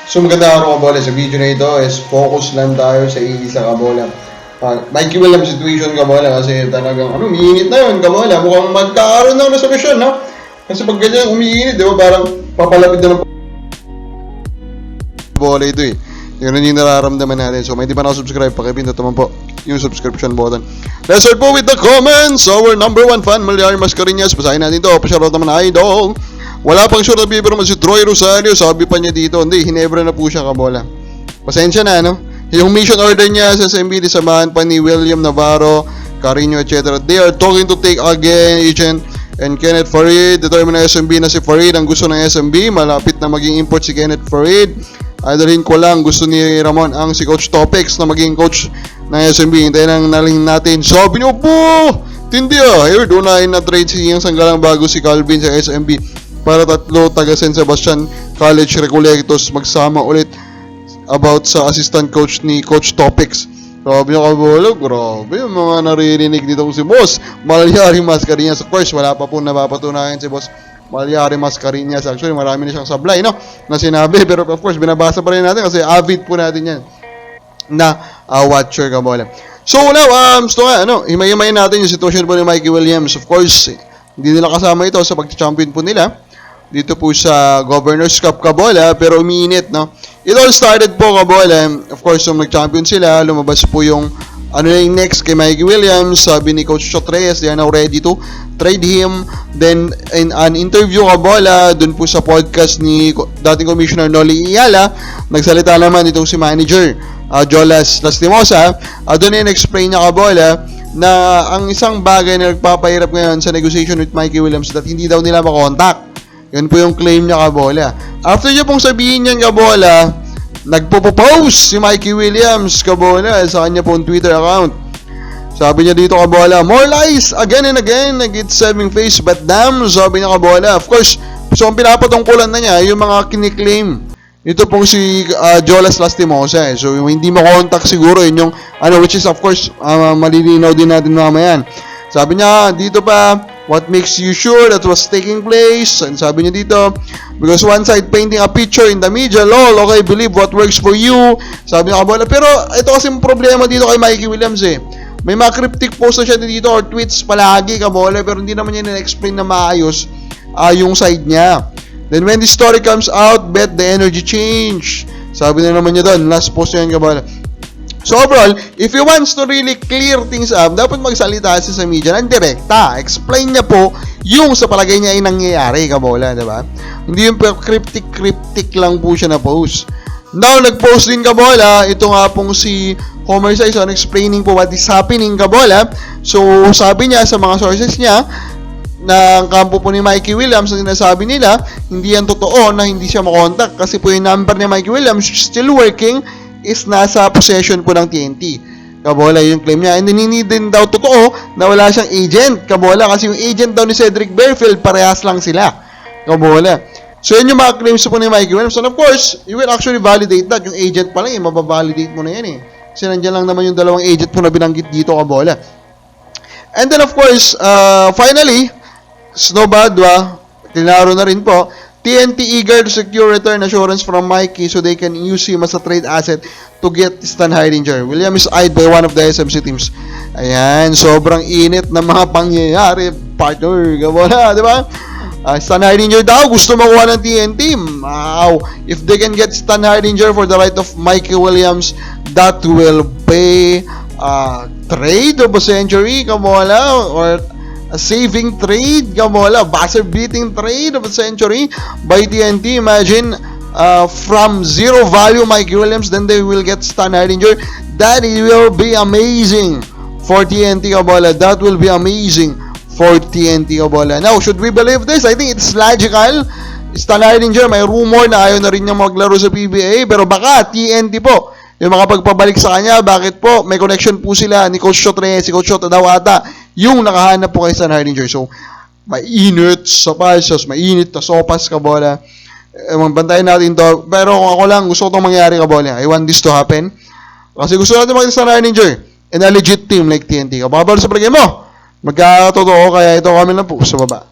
So maganda araw kabola, sa video na ito is focus lang tayo sa isa kabola. Mikey Williams situation kabola kasi talagang umiinit na yun kabola. Mukhang magkakaroon ng resolusyon, no? Kasi pag ganyan umiinit, di ba, parang papalapit na ng bola ito eh. Yun yung nararamdaman natin. So may di pa nakasubscribe, pakipindot naman po yung subscription button. Let's start po with the comments. Our number 1 fan, Malyari Mascareñas. Basahin natin ito. Pasyarout naman na idol. Wala pang sure na bibiro man si Troy Rosario. Sabi pa niya dito, hindi, Hinebra na po siya kabola. Pasensya na, no? Yung mission order niya sa SMB, samahan pa ni William Navarro, Carino, etc. They are talking to take again, Agent and Kenneth Farid. Determine na SMB na si Farid ang gusto ng SMB. Malapit na maging import si Kenneth Farid. Idolin ko lang, gusto ni Ramon ang si Coach Topex na maging coach ng SMB. Hintayin lang naling natin. Sabi niyo po! Tindi Here, unahin na trade si Yang Sanggalang bago si Calvin sa SMB. Para tatlo taga San Sebastian College Recoletos magsama ulit about sa assistant coach ni Coach Topex. Sabi niyo kabola, grabe yung mga naririnig dito si Boss Malyari Mascareñas. Of course, wala pa po napapatunayan si Boss Malyari Mascareñas. Actually, marami na siyang sablay, no? Na sinabi. Pero of course, binabasa pa rin natin kasi avid po natin yan na watcher kabola. So now, himay-himayin natin yung sitwasyon po ni Mikey Williams. Of course, hindi nila kasama ito sa pag-champion po nila dito po sa Governor's Cup kabola, pero umiinit, no? It all started po kabola. Of course, nung nag-champion sila, lumabas po yung yung next kay Mikey Williams. Sabi ni Coach Chotres, they are now ready to trade him. Then, in an interview kabola, dun po sa podcast ni dating Commissioner Noli Iyala, nagsalita naman itong si manager, Jolas Lastimosa. Doon in-explain niya kabola na ang isang bagay na nagpapahirap ngayon sa negotiation with Mikey Williams that hindi daw nila makontak. Yun po yung claim niya kabola. After niya pong sabihin niyan kabola, nagpo-post si Mikey Williams kabola sa kanya pong Twitter account. Sabi niya dito kabola, more lies again and again, it's saving face but damn, sabi niya kabola. Of course, so ang pinapatungkulan na niya yung mga kiniklaim. Ito pong si Jolas Lastimosa. So yung hindi makontak siguro yun yung which is of course malilinaw din natin mamaya. Sabi niya dito pa, what makes you sure that was taking place? And sabi niya dito, because one side painting a picture in the media, lol, okay, believe what works for you. Sabi niya kabola. Pero ito kasi yung problema dito kay Mikey Williams eh. May mga cryptic post na siya dito or tweets palagi kabola, pero hindi naman niya na-explain na maayos yung side niya. Then when the story comes out, bet the energy change. Sabi na naman niya doon, last post niya kabola. So overall, if he wants to really clear things up, dapat magsalita siya sa media ng direkta. Explain niya po yung sa palagay niya ay nangyayari, kabola, diba? Hindi yung cryptic lang po siya na post. Now, nag-post din kabola, ito nga pong si Homer Sison explaining po what is happening, kabola. So, sabi niya sa mga sources niya, na ang kampo po ni Mikey Williams, ang sinasabi nila, hindi yan totoo na hindi siya makontak kasi po yung number ni Mikey Williams still working is nasa possession po ng TNT. Kabola yung claim niya. And then hindi din daw totoo na wala siyang agent. Kabola kasi yung agent daw ni Cedric Berfield, parehas lang sila. Kabola. So yun yung mga claims po ni Mikey Williams. And of course, you will actually validate that. Yung agent pa lang, mababalidate mo na yan eh. Kasi nandiyan lang naman yung dalawang agent po na binanggit dito, kabola. And then of course, finally, Snowbadwa, tinaro na rin po, TNT eager to secure return assurance from Mikey so they can use him as a trade asset to get Stan Heidinger. William is eyed by one of the SMC teams. Ayan, sobrang init na mga pangyayari, partner. Gabola, di ba? Stan Heidinger daw, gusto makuha ng TNT. Wow. If they can get Stan Heidinger for the right of Mikey Williams, that will pay trade of a century, Gabola, or a saving trade, kabola, buzzer-beating trade of a century by TNT. Imagine, from zero value Mikey Williams, then they will get Stan Heidinger. That will be amazing for TNT, kabola. That will be amazing for TNT, kabola. Now, should we believe this? I think it's logical. Stan Heidinger, may rumor na ayaw na rin niya maglaro sa PBA, pero baka TNT po yung mga pagpabalik sa kanya. Bakit po? May connection po sila ni Coach Chotres, si Coach Chota daw ata yung nakahanap po kay Stan Heidinger. So, mainit sa pasas, mainit na sopas, kabola. Bantayan natin to. Pero kung ako lang, gusto ko itong mangyari, kabola. I want this to happen. Kasi gusto natin makita Stan Heidinger in a legit team like TNT. Kapabalo sa palagay mo, magkakatotoo, kaya ito kami lang po sa baba.